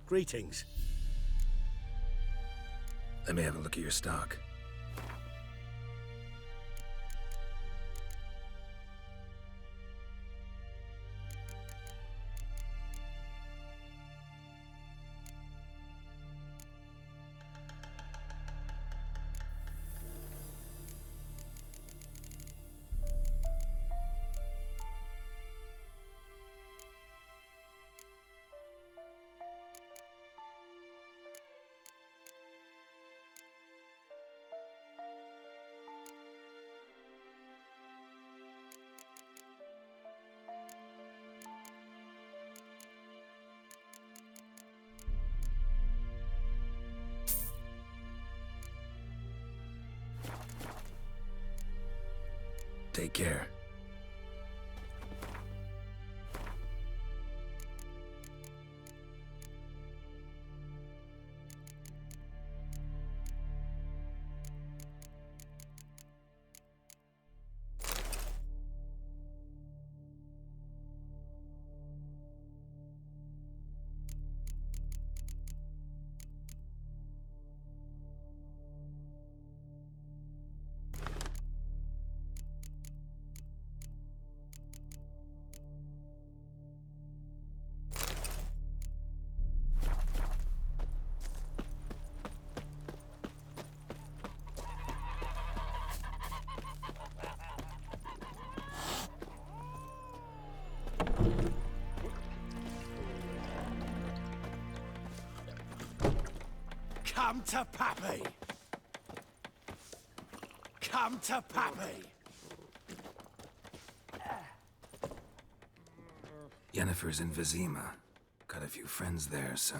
Greetings. Let me have a look at your stock. Take care. Come to Pappy! Come to Pappy! Yennefer's in Vizima. Got a few friends there, so...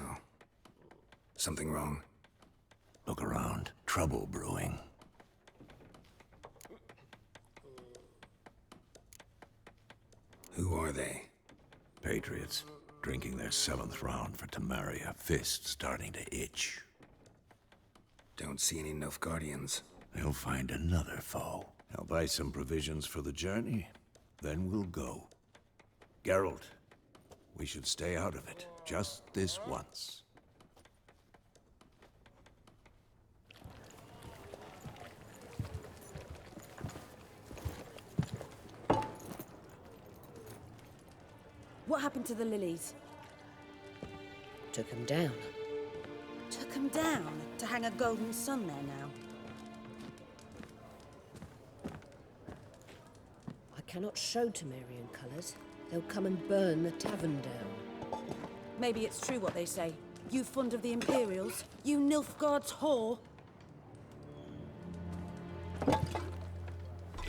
Something wrong? Look around. Trouble brewing. Who are they? Patriots. Drinking their 7th round for Temeria. Fist starting to itch. Don't see any Nilfgaardians. They'll find another foe. I'll buy some provisions for the journey. Then we'll go. Geralt, we should stay out of it. Just this once. What happened to the lilies? Took him down. Took them down to hang a golden sun there now. I cannot show Temerian colours. They'll come and burn the tavern down. Maybe it's true what they say. You fond of the Imperials? You Nilfgaard's whore?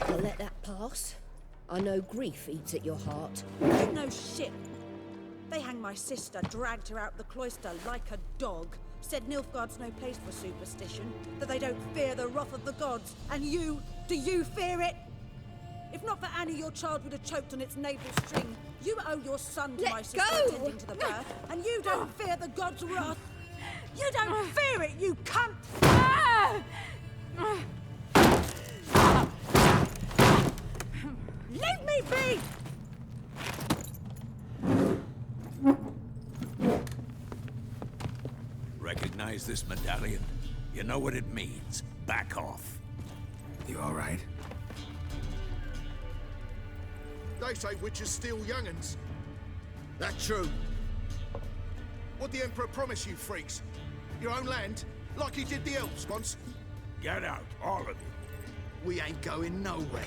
I'll let that pass. I know grief eats at your heart. You know shit. They hanged my sister, dragged her out the cloister like a dog. Said Nilfgaard's no place for superstition, that they don't fear the wrath of the gods. And you, do you fear it? If not for Annie, your child would have choked on its navel string. You owe your son to Let my sister go! attending to the birth, and you don't fear the gods' wrath. You don't fear it, you cunt! Leave me be! Recognize this medallion? You know what it means. Back off. You all right? They say witches steal young'uns. That true? What'd the Emperor promise you, freaks? Your own land? Like he did the elves once? Get out, all of you. We ain't going nowhere.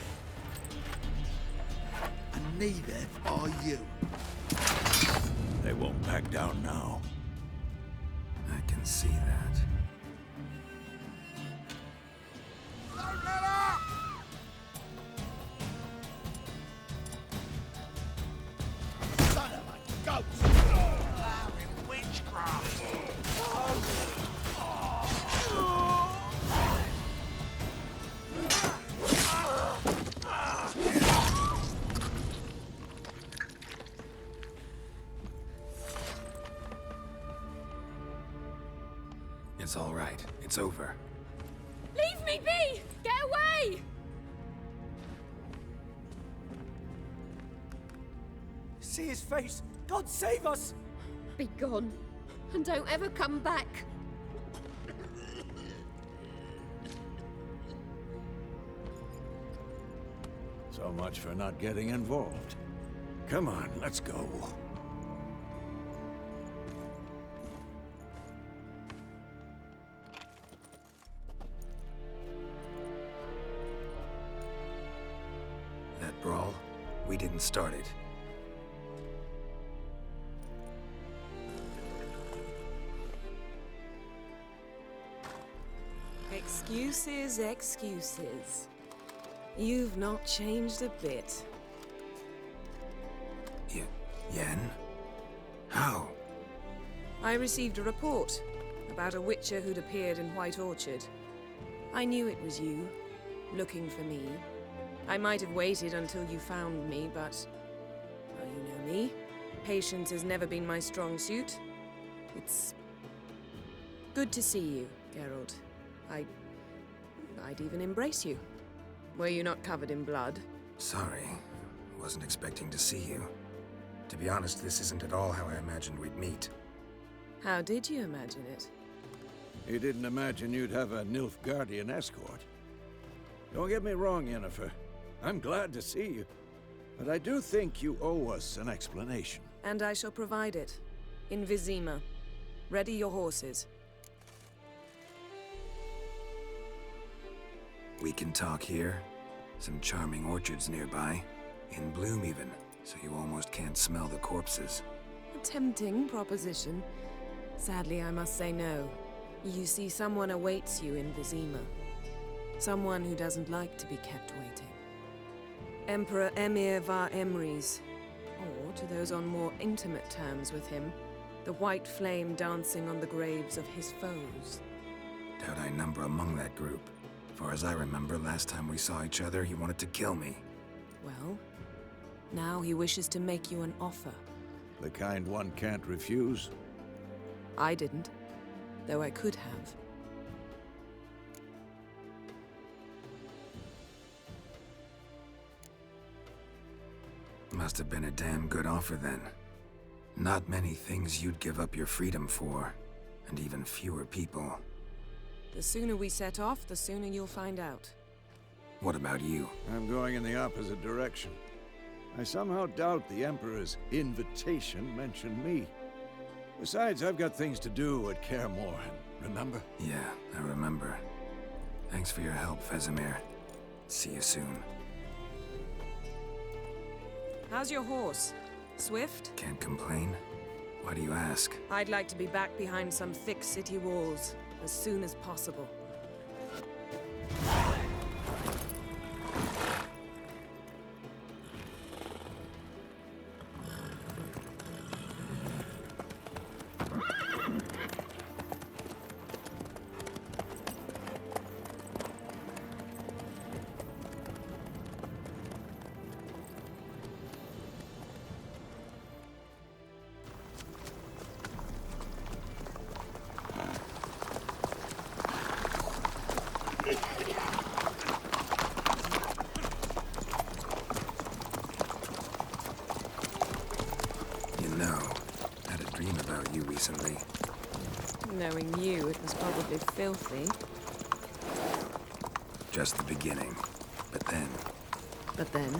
And neither are you. They won't back down now. I can see that. Don't let up! Son of a ghost! Allowing witchcraft! It's all right. It's over. Leave me be! Get away! See his face! God save us! Be gone, and don't ever come back. So much for not getting involved. Come on, let's go. That brawl, we didn't start it. Excuses, excuses. You've not changed a bit. Yen? How? I received a report about a witcher who'd appeared in White Orchard. I knew it was you, looking for me. I might have waited until you found me, but... well, you know me. Patience has never been my strong suit. It's... good to see you, Geralt. I'd even embrace you. Were you not covered in blood? Sorry. Wasn't expecting to see you. To be honest, this isn't at all how I imagined we'd meet. How did you imagine it? You didn't imagine you'd have a Nilfgaardian escort. Don't get me wrong, Yennefer. I'm glad to see you. But I do think you owe us an explanation. And I shall provide it. In Vizima. Ready your horses. We can talk here. Some charming orchards nearby. In bloom even, so you almost can't smell the corpses. A tempting proposition. Sadly, I must say no. You see, someone awaits you in Vizima. Someone who doesn't like to be kept waiting. Emperor Emir var Emrys. Or, to those on more intimate terms with him, the white flame dancing on the graves of his foes. Doubt I number among that group. Far as I remember, last time we saw each other, he wanted to kill me. Well, now he wishes to make you an offer. The kind one can't refuse. I didn't, though I could have. Must have been a damn good offer then. Not many things you'd give up your freedom for, and even fewer people. The sooner we set off, the sooner you'll find out. What about you? I'm going in the opposite direction. I somehow doubt the Emperor's invitation mentioned me. Besides, I've got things to do at Kaer Morhen, remember? Yeah, I remember. Thanks for your help, Vesemir. See you soon. How's your horse? Swift? Can't complain. Why do you ask? I'd like to be back behind some thick city walls as soon as possible. recently. Knowing you, it was probably filthy. Just the beginning. But then... But then...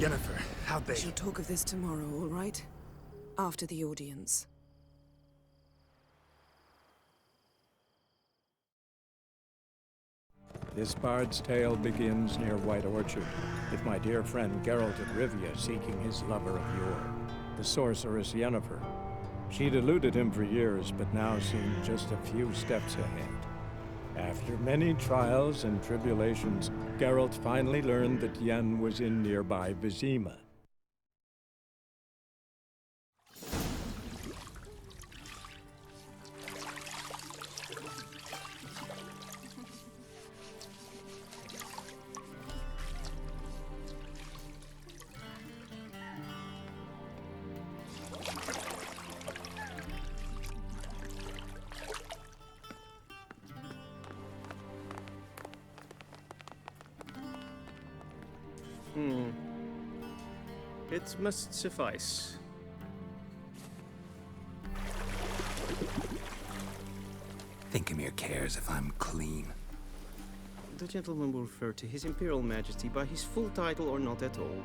Yennefer, how'd they... We shall talk of this tomorrow, all right? After the audience. This bard's tale begins near White Orchard, with my dear friend Geralt of Rivia seeking his lover of yore, the sorceress Yennefer. She'd eluded him for years, but now seemed just a few steps ahead. After many trials and tribulations, Geralt finally learned that Yen was in nearby Vizima. It must suffice. Thinkamir cares if I'm clean. The gentleman will refer to His Imperial Majesty by his full title or not at all.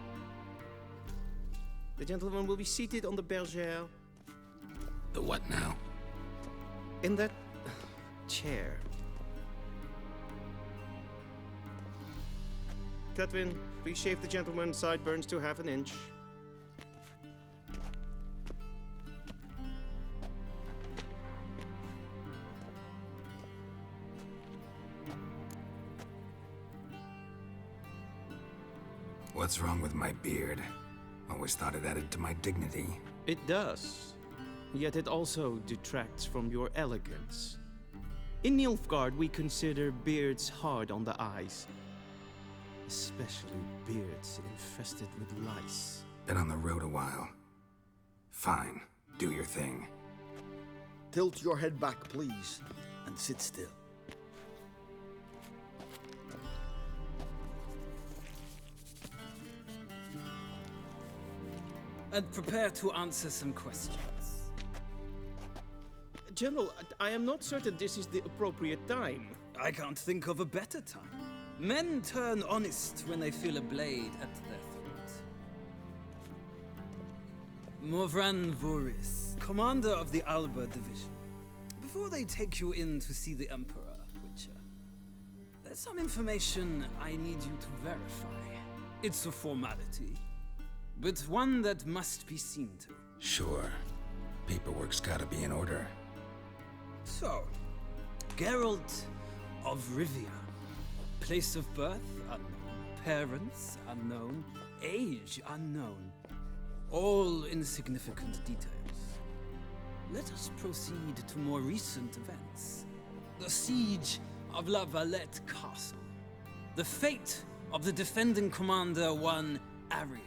The gentleman will be seated on the bergère. The what now? In that chair. Catwin, please shave the gentleman's sideburns to half an inch. What's wrong with my beard? Always thought it added to my dignity. It does. Yet it also detracts from your elegance. In Nilfgaard, we consider beards hard on the eyes. Especially beards infested with lice. Been on the road a while. Fine. Do your thing. Tilt your head back, please, and sit still. And prepare to answer some questions. General, I am not certain this is the appropriate time. I can't think of a better time. Men turn honest when they feel a blade at their throat. Morvran Voorhis, commander of the Alba Division. Before they take you in to see the Emperor, Witcher, there's some information I need you to verify. It's a formality, but one that must be seen to. Sure. Paperwork's gotta be in order. So, Geralt of Rivia. Place of birth unknown, parents unknown, age unknown. All insignificant details. Let us proceed to more recent events. The siege of La Valette Castle. The fate of the defending commander, one Arian.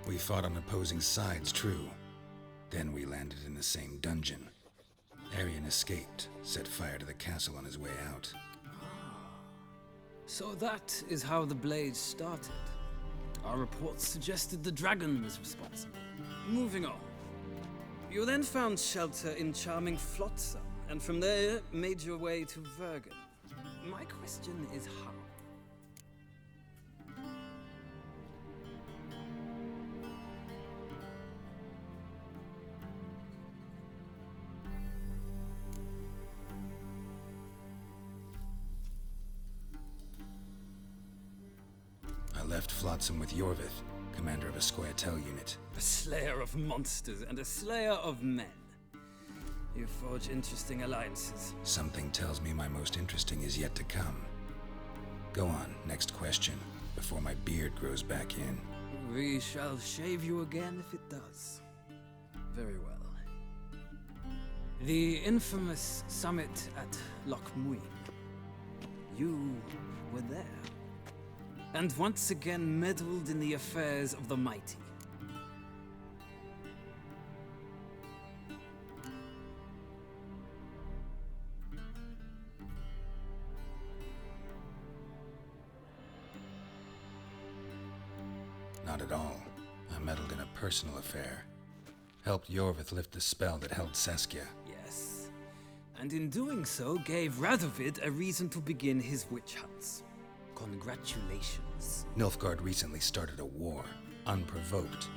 We fought on opposing sides, true. Then we landed in the same dungeon. Arian escaped, set fire to the castle on his way out. So that is how the Blade started. Our reports suggested the dragon was responsible. Moving on. You then found shelter in charming Flotsam, and from there made your way to Vergen. My question is how? I left Flotsam with Yorvith, commander of a Scoia'tael unit. A slayer of monsters and a slayer of men. You forge interesting alliances. Something tells me my most interesting is yet to come. Go on, next question, before my beard grows back in. We shall shave you again if it does. Very well. The infamous summit at Loch Muin. You were there. And once again meddled in the affairs of the mighty. Not at all. I meddled in a personal affair. Helped Yorvith lift the spell that held Saskia. Yes. And in doing so, gave Radovid a reason to begin his witch hunts. Congratulations. Nilfgaard recently started a war, unprovoked.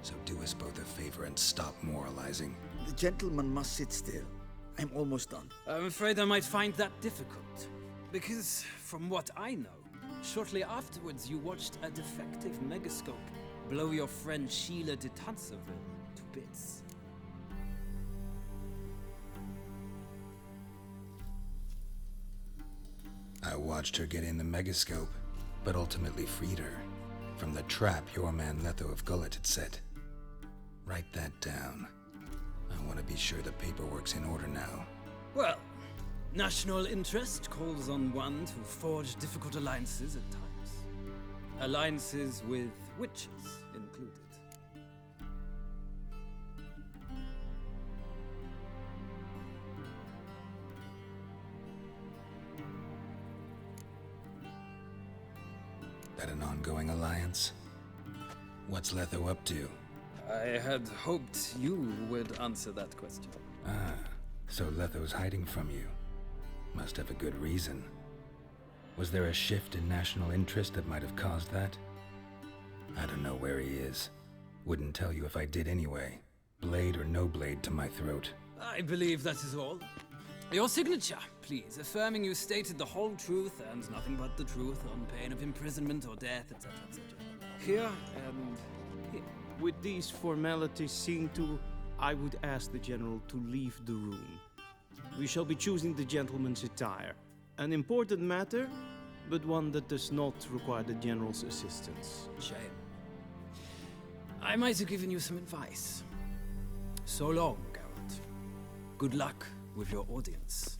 So do us both a favor and stop moralizing. The gentleman must sit still. I'm almost done. I'm afraid I might find that difficult. Because, from what I know, shortly afterwards you watched a defective megascope blow your friend Sheila de Tanserville to bits. I watched her get in the megascope, but ultimately freed her from the trap your man Letho of Gullet had set. Write that down. I want to be sure the paperwork's in order now. Well, national interest calls on one to forge difficult alliances at times. Alliances with witches included. That an ongoing alliance? What's Letho up to? I had hoped you would answer that question. Ah, so Letho's hiding from you. Must have a good reason. Was there a shift in national interest that might have caused that? I don't know where he is. Wouldn't tell you if I did anyway. Blade or no blade to my throat. I believe that is all. Your signature, please, affirming you stated the whole truth and nothing but the truth on pain of imprisonment or death, etc., etc. Here and here. With these formalities seen to, I would ask the General to leave the room. We shall be choosing the gentleman's attire. An important matter, but one that does not require the General's assistance. Shame. I might have given you some advice. So long, Geralt. Good luck with your audience.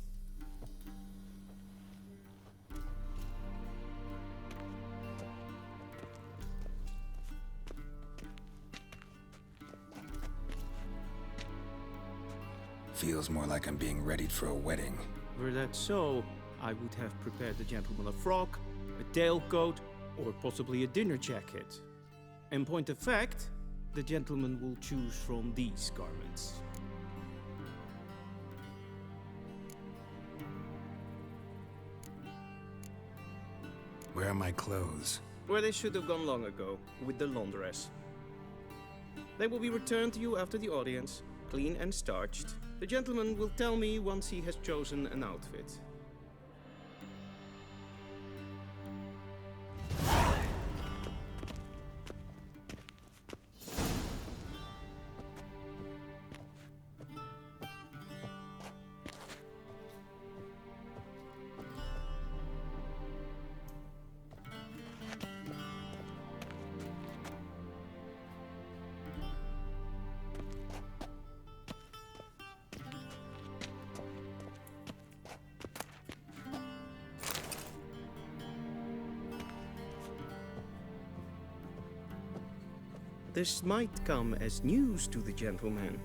Feels more like I'm being readied for a wedding. Were that so, I would have prepared the gentleman a frock, a tailcoat, or possibly a dinner jacket. In point of fact, the gentleman will choose from these garments. Where are my clothes? Where they should have gone long ago, with the laundress. They will be returned to you after the audience, clean and starched. The gentleman will tell me once he has chosen an outfit. This might come as news to the gentleman.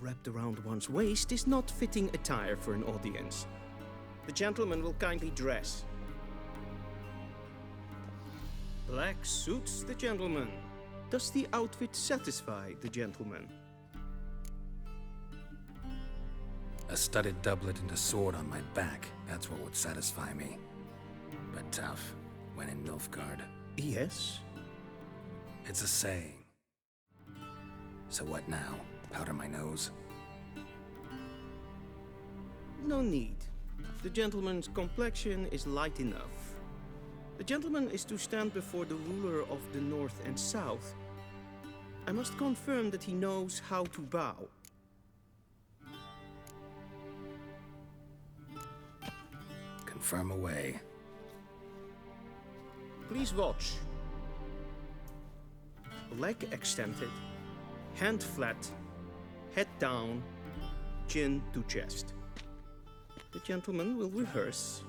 Wrapped around one's waist is not fitting attire for an audience. The gentleman will kindly dress. Black suits the gentleman. Does the outfit satisfy the gentleman? A studded doublet and a sword on my back, that's what would satisfy me. But tough, when in Nilfgaard. Yes. It's a saying. So what now? Powder my nose? No need. The gentleman's complexion is light enough. The gentleman is to stand before the ruler of the North and South. I must confirm that he knows how to bow. Confirm away. Please watch. Leg extended, hand flat, head down, chin to chest. The gentleman will rehearse.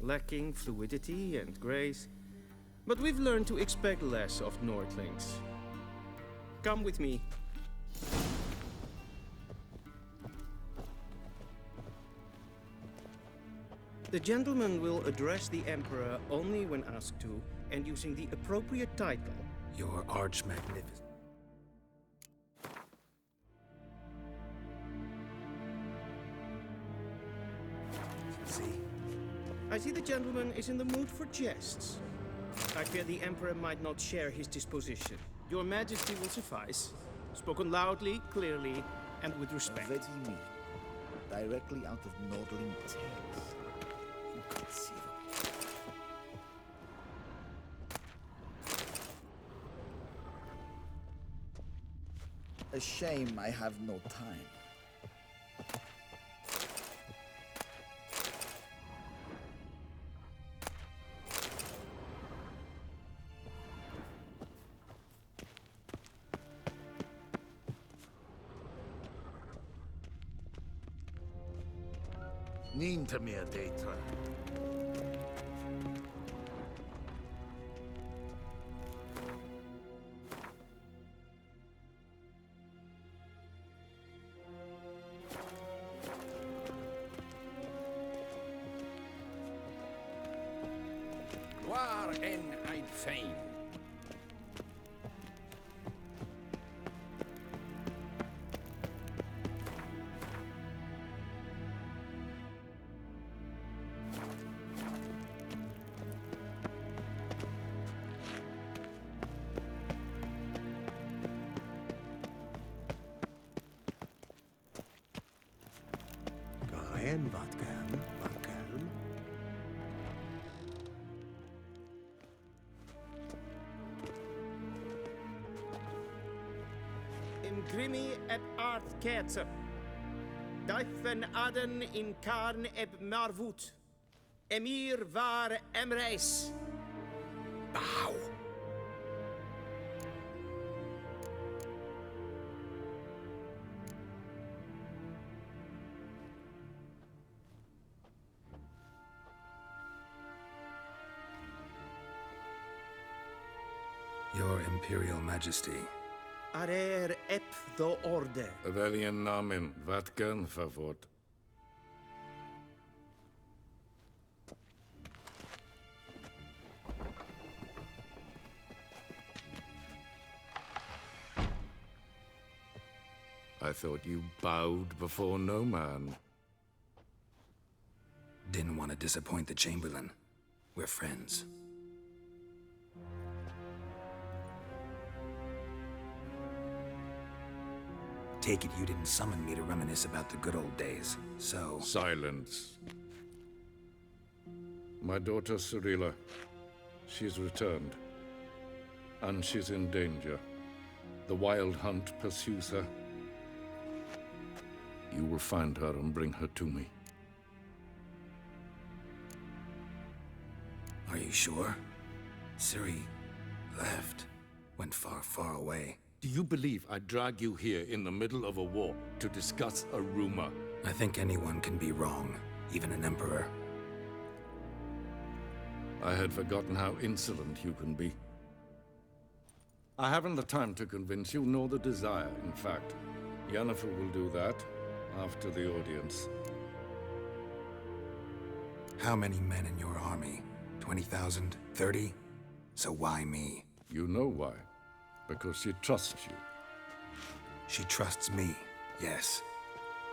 Lacking fluidity and grace, but we've learned to expect less of Nordlings. Come with me. The gentleman will address the Emperor only when asked to, and using the appropriate title. Your Arch-Magnificent. I see the gentleman is in the mood for jests. I fear the Emperor might not share his disposition. Your Majesty will suffice. Spoken loudly, clearly, and with respect. Vladimir, directly out of Nordling tales. Inconceivable. A shame I have no time. Ninta mir data. Waar en I'd fain. En wat kan, wat kan. In Grimmi eb aardketser. Duifen aden in Karn eb Marvoet. Emir waar Emreis. Bow. Your Imperial Majesty. Arer eb the orde. Weljen namen, wat kan favort? I thought you bowed before no man. Didn't want to disappoint the Chamberlain. We're friends. Take it you didn't summon me to reminisce about the good old days, so... Silence. My daughter Cirilla, she's returned. And she's in danger. The Wild Hunt pursues her. You will find her and bring her to me. Are you sure? Ciri left. Went far, far away. Do you believe I'd drag you here in the middle of a war to discuss a rumor? I think anyone can be wrong, even an emperor. I had forgotten how insolent you can be. I haven't the time to convince you, nor the desire, in fact. Yennefer will do that after the audience. How many men in your army? 20,000? 30? So why me? You know why. Because she trusts you. She trusts me, yes.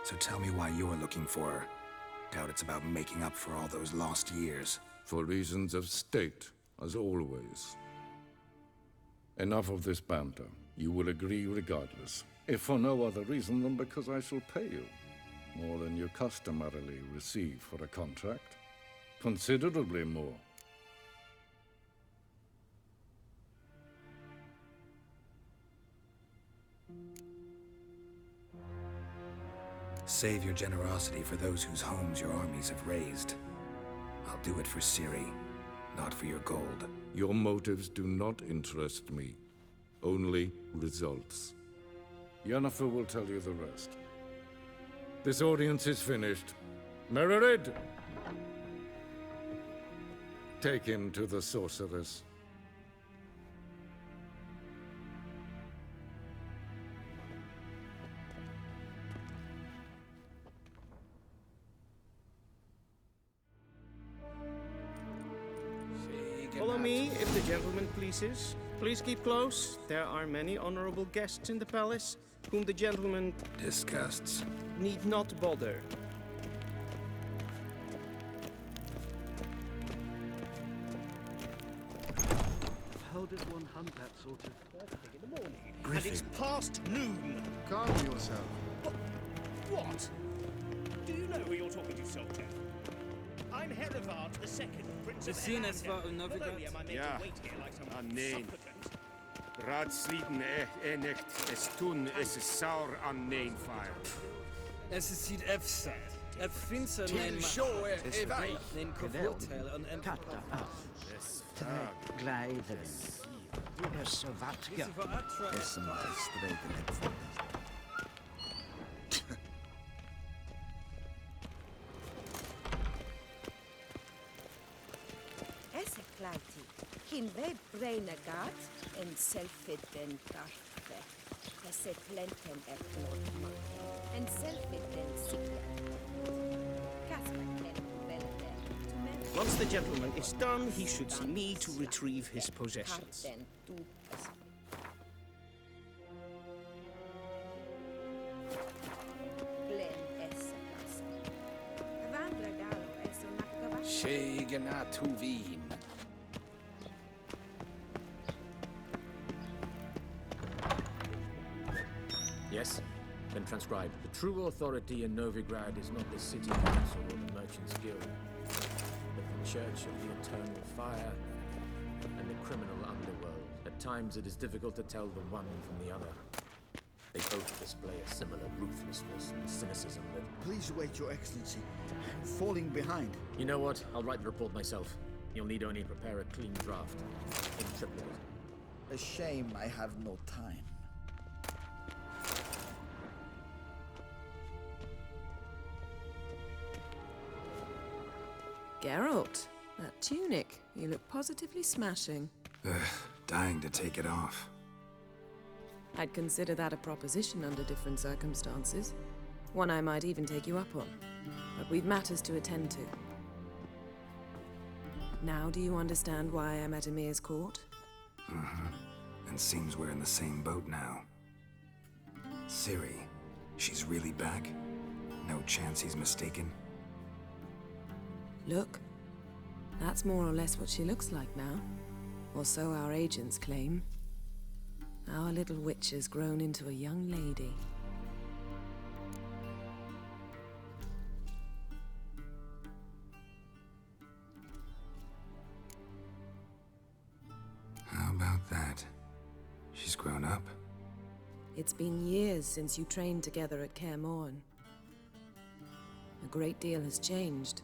So tell me why you're looking for her. Doubt it's about making up for all those lost years. For reasons of state, as always. Enough of this banter. You will agree regardless. If for no other reason than because I shall pay you. More than you customarily receive for a contract. Considerably more. Save your generosity for those whose homes your armies have razed. I'll do it for Ciri, not for your gold. Your motives do not interest me. Only results. Yennefer will tell you the rest. This audience is finished. Mererid! Take him to the sorceress. Follow me, if the gentleman pleases. Please keep close. There are many honorable guests in the palace, whom the gentleman disgusts. Need not bother. How does one hunt that sort of... First thing in the morning. And it's past noon. Calm yourself. What? Do you know who you're talking to, soldier? I'm Herivard II, Prince of Eärendil. Ja, nee. Raadsleden echt es tun, es is saur an neen fire. Es is ziet efsa. Het finns er Till sjå är väg. En koffertel en en Katta av. Glädjen. Du är så vacker. Det som är strejken. Esseklati, hinved breinagat, en selfiden karfe. Esseklenten efterlåtma, en selfiden sikla. Once the gentleman is done, he should see me to retrieve his possessions. Tjejerna tog vin. Yes? Then transcribe. The true authority in Novigrad is not the city council or the merchants' guild, but the Church of the Eternal Fire and the criminal underworld. At times it is difficult to tell the one from the other. They both display a similar ruthlessness and cynicism that... Please wait, Your Excellency. I'm falling behind. You know what? I'll write the report myself. You'll need only prepare a clean draft. In triplicate. A shame I have no time. Geralt, that tunic. You look positively smashing. Dying to take it off. I'd consider that a proposition under different circumstances. One I might even take you up on. But we've matters to attend to. Now do you understand why I'm at Ymir's court? Mm-hmm. And seems we're in the same boat now. Ciri, she's really back? No chance he's mistaken? Look. That's more or less what she looks like now. Or so our agents claim. Our little witch has grown into a young lady. How about that? She's grown up? It's been years since you trained together at Kaer Morhen. A great deal has changed.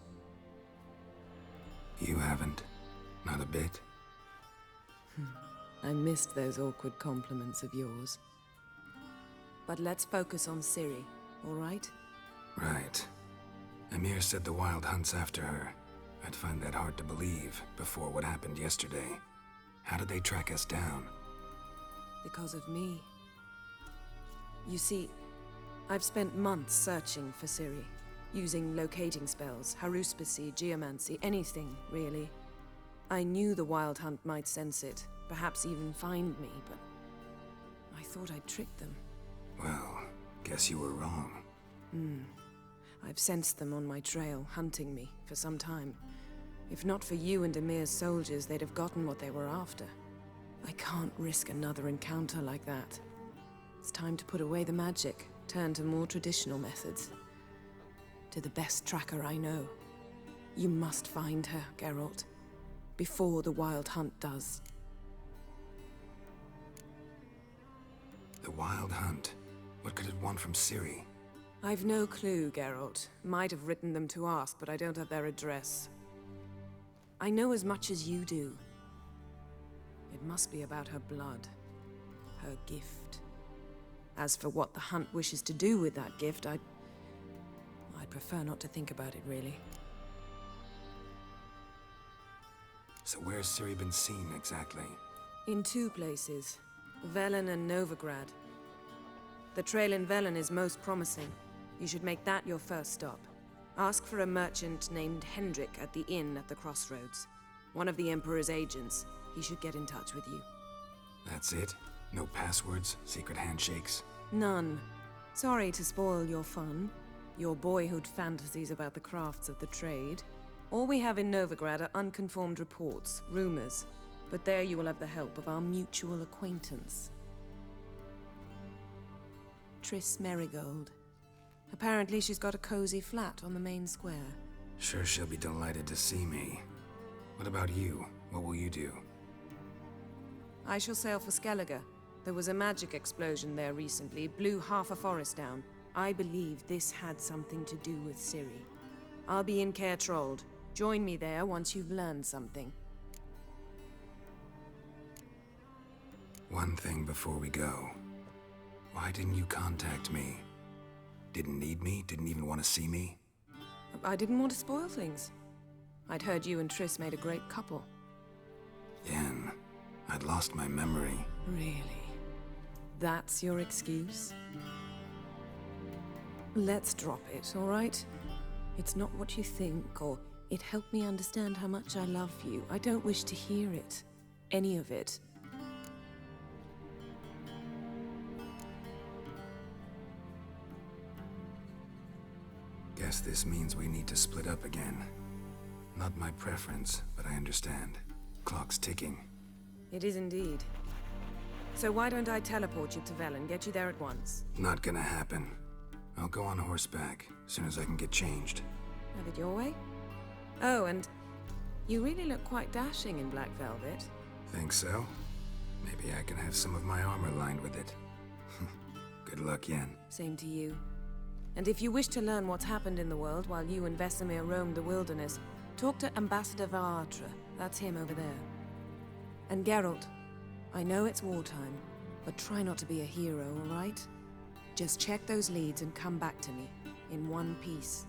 You haven't. Not a bit. I missed those awkward compliments of yours. But let's focus on Ciri, all right? Right. Ymir said the Wild hunt's after her. I'd find that hard to believe before what happened yesterday. How did they track us down? Because of me. You see, I've spent months searching for Ciri, using locating spells, haruspicy, geomancy, anything, really. I knew the Wild Hunt might sense it, perhaps even find me, but I thought I'd tricked them. Well, guess you were wrong. I've sensed them on my trail, hunting me, for some time. If not for you and Emir's soldiers, they'd have gotten what they were after. I can't risk another encounter like that. It's time to put away the magic, turn to more traditional methods. To the best tracker I know. You must find her, Geralt. Before the Wild Hunt does. The Wild Hunt? What could it want from Ciri? I've no clue, Geralt. Might have written them to ask, but I don't have their address. I know as much as you do. It must be about her blood. Her gift. As for what the Hunt wishes to do with that gift, I'd prefer not to think about it, really. So where's Ciri been seen, exactly? In 2 places. Velen and Novigrad. The trail in Velen is most promising. You should make that your first stop. Ask for a merchant named Hendrik at the inn at the crossroads. One of the Emperor's agents. He should get in touch with you. That's it? No passwords? Secret handshakes? None. Sorry to spoil your fun. Your boyhood fantasies about the crafts of the trade. All we have in Novigrad are unconfirmed reports, rumors. But there you will have the help of our mutual acquaintance. Triss Merigold. Apparently she's got a cozy flat on the main square. Sure she'll be delighted to see me. What about you? What will you do? I shall sail for Skellige. There was a magic explosion there recently, blew half a forest down. I believe this had something to do with Ciri. I'll be in Caer Trolde. Join me there once you've learned something. One thing before we go. Why didn't you contact me? Didn't need me? Didn't even want to see me? I didn't want to spoil things. I'd heard you and Triss made a great couple. Yen, I'd lost my memory. Really? That's your excuse? Let's drop it, all right? It's not what you think, or it helped me understand how much I love you. I don't wish to hear it. Any of it. Guess this means we need to split up again. Not my preference, but I understand. Clock's ticking. It is indeed. So why don't I teleport you to Velen, get you there at once? Not gonna happen. I'll go on horseback, as soon as I can get changed. Have it your way? Oh, and you really look quite dashing in black velvet. Think so? Maybe I can have some of my armor lined with it. Good luck, Yen. Same to you. And if you wish to learn what's happened in the world while you and Vesemir roamed the wilderness, talk to Ambassador Varatra. That's him over there. And Geralt, I know it's wartime, but try not to be a hero, all right? Just check those leads and come back to me, in one piece.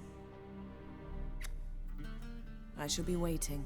I shall be waiting.